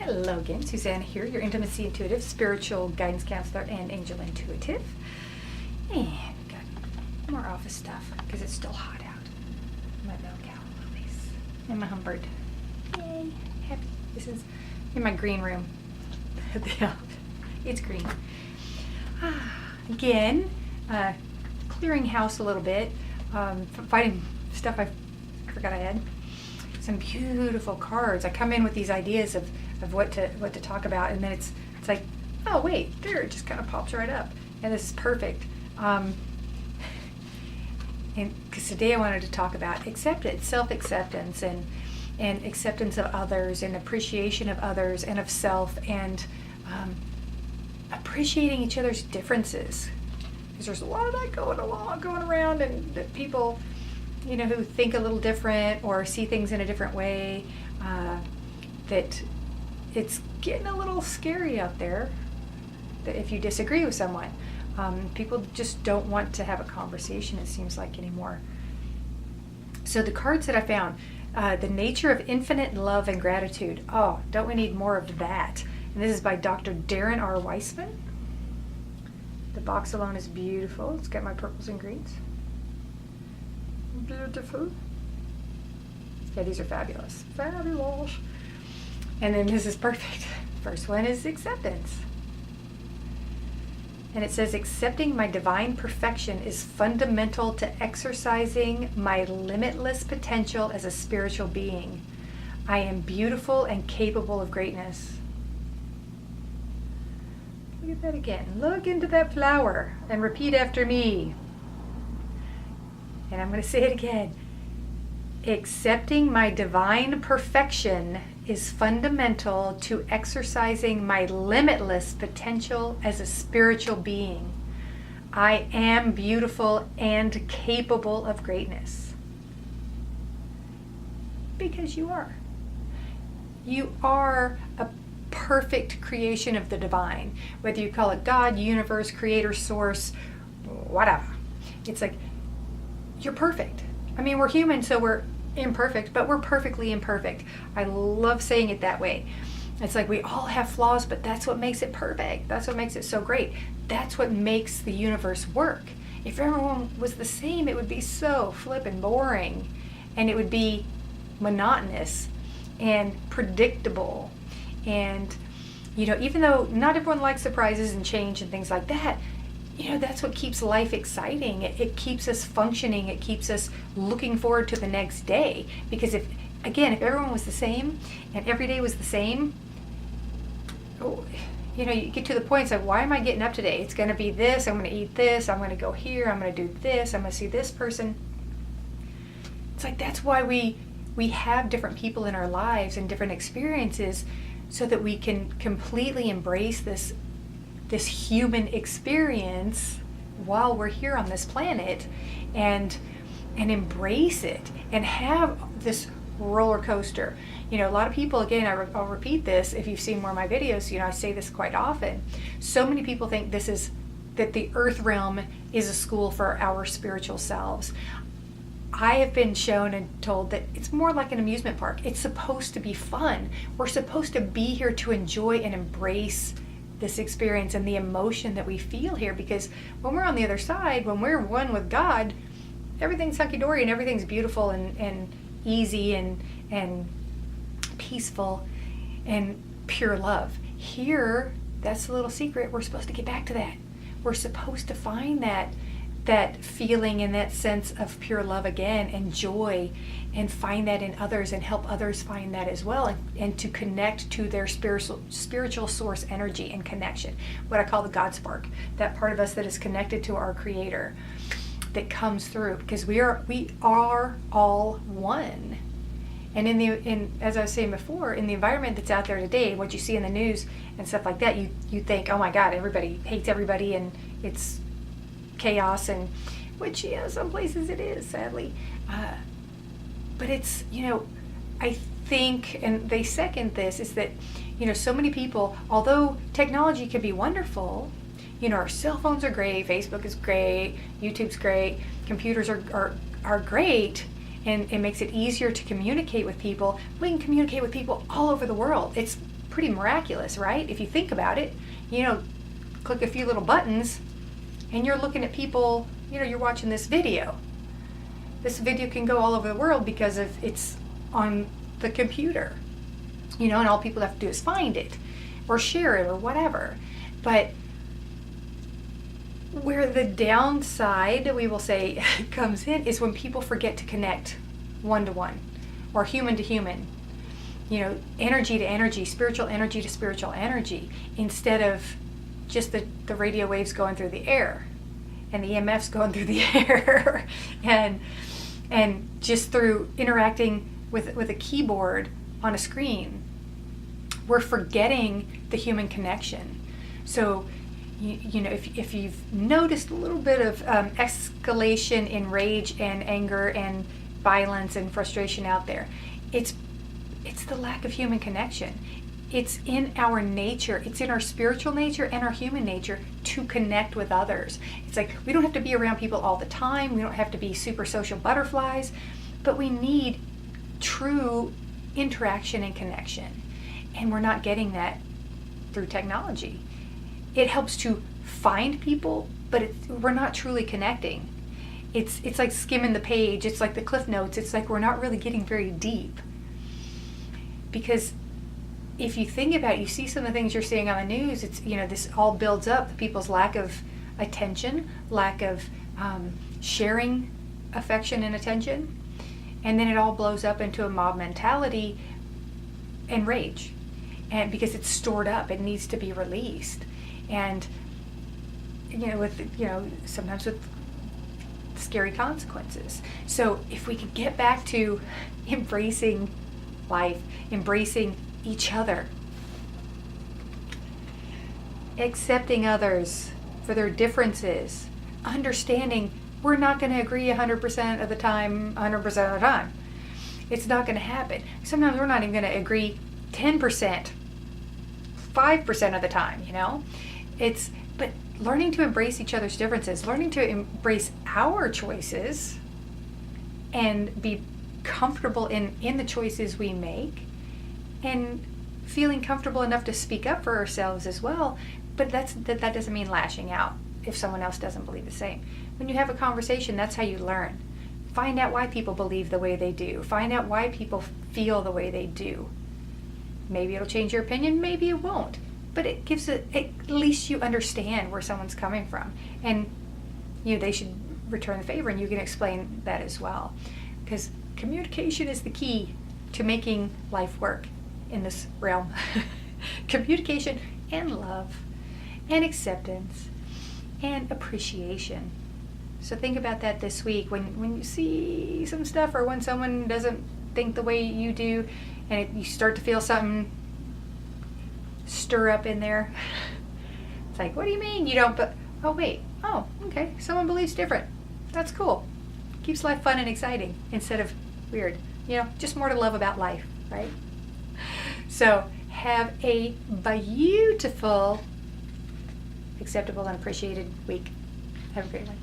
Hello again, Susanna here, your intimacy intuitive, spiritual guidance counselor, and angel intuitive. And got more office stuff because it's still hot out. My bell cow lilies and my hummingbird. Yay! Happy. This is in my green room. It's green. Again, clearing house a little bit, finding stuff I forgot I had. Some beautiful cards. I come in with these ideas of what to talk about, and then it's like, oh wait, there, it just kind of pops right up, and this is perfect. And because today I wanted to talk about acceptance, self-acceptance, and acceptance of others, and appreciation of others and of self, and appreciating each other's differences, because there's a lot of that going around, and that people, you know, who think a little different or see things in a different way, that it's getting a little scary out there, that if you disagree with someone, people just don't want to have a conversation, it seems like, anymore. So the cards that I found, the nature of infinite love and gratitude. Oh, don't we need more of that? And this is by Dr. Darren R. Weissman. The box alone is beautiful. It's got my purples and greens. Beautiful. Yeah, these are fabulous. Fabulous. And then this is perfect. First one is acceptance. And it says, accepting my divine perfection is fundamental to exercising my limitless potential as a spiritual being. I am beautiful and capable of greatness. Look at that again. Look into that flower and repeat after me. And I'm going to say it again. Accepting my divine perfection is fundamental to exercising my limitless potential as a spiritual being. I am beautiful and capable of greatness. Because you are. You are a perfect creation of the divine. Whether you call it God, universe, creator, source, whatever. It's like, you're perfect. I mean, we're human, so we're imperfect, but we're perfectly imperfect. I love saying it that way. It's like we all have flaws, but that's what makes it perfect. That's what makes it so great. That's what makes the universe work. If everyone was the same, it would be so flippin' boring, and it would be monotonous and predictable. And, you know, even though not everyone likes surprises and change and things like that, you know, that's what keeps life exciting. It keeps us functioning. It keeps us looking forward to the next day. Because if everyone was the same and every day was the same, you know, you get to the point, it's like, why am I getting up today? It's going to be this. I'm going to eat this. I'm going to go here. I'm going to do this. I'm going to see this person. It's like, that's why we have different people in our lives and different experiences, so that we can completely embrace this human experience while we're here on this planet, and embrace it and have this roller coaster. You know, a lot of people, again, I'll repeat this, if you've seen more of my videos, you know, I say this quite often. So many people think that the earth realm is a school for our spiritual selves. I have been shown and told that it's more like an amusement park. It's supposed to be fun. We're supposed to be here to enjoy and embrace this experience and the emotion that we feel here, because when we're on the other side, when we're one with God, everything's hunky-dory and everything's beautiful and easy and peaceful and pure love. Here, that's the little secret. We're supposed to get back to that. We're supposed to find that feeling and that sense of pure love again, and joy, and find that in others and help others find that as well, and to connect to their spiritual source energy and connection, what I call the God spark, that part of us that is connected to our Creator, that comes through, because we are all one. And as I was saying before, in the environment that's out there today, what you see in the news and stuff like that, you think, oh my God, everybody hates everybody and it's chaos, and which, you know, some places it is, sadly, but it's, you know, I think, and they second this, is that, you know, so many people, although technology can be wonderful, you know, our cell phones are great, Facebook is great, YouTube's great, computers are great, and it makes it easier to communicate with people. We can communicate with people all over the world. It's pretty miraculous, right? If you think about it, click a few little buttons and you're looking at people, you're watching this video. This video can go all over the world because it's on the computer, and all people have to do is find it or share it or whatever. But where the downside, we will say, comes in is when people forget to connect one-to-one or human to human, energy to energy, spiritual energy to spiritual energy, instead of just the radio waves going through the air and the EMFs going through the air and just through interacting with a keyboard on a screen. We're forgetting the human connection. So if you've noticed a little bit of escalation in rage and anger and violence and frustration out there, it's the lack of human connection. It's in our nature, it's in our spiritual nature and our human nature to connect with others. It's like we don't have to be around people all the time, we don't have to be super social butterflies, but we need true interaction and connection. And we're not getting that through technology. It helps to find people, but we're not truly connecting. It's like skimming the page, it's like the Cliff Notes, it's like we're not really getting very deep. Because if you think about it, you see some of the things you're seeing on the news, it's, this all builds up people's lack of attention, lack of sharing affection and attention, and then it all blows up into a mob mentality and rage. And because it's stored up, it needs to be released. And, sometimes with scary consequences. So if we could get back to embracing life, embracing each other, accepting others for their differences, understanding we're not going to agree 100% of the time, 100% of the time. It's not going to happen. Sometimes we're not even going to agree 10%, 5% of the time, but learning to embrace each other's differences, learning to embrace our choices and be comfortable in the choices we make, and feeling comfortable enough to speak up for ourselves as well. But that doesn't mean lashing out if someone else doesn't believe the same. When you have a conversation, that's how you learn. Find out why people believe the way they do. Find out why people feel the way they do. Maybe it'll change your opinion, maybe it won't. But it gives at least you understand where someone's coming from. And they should return the favor, and you can explain that as well. Because communication is the key to making life work in this realm. Communication and love and acceptance and appreciation. So think about that this week when you see some stuff, or when someone doesn't think the way you do, and you start to feel something stir up in there. It's like, what do you mean you don't? But okay, someone believes different. That's cool. Keeps life fun and exciting instead of weird. Just more to love about life, right? So have a beautiful, acceptable, and appreciated week. Have a great one.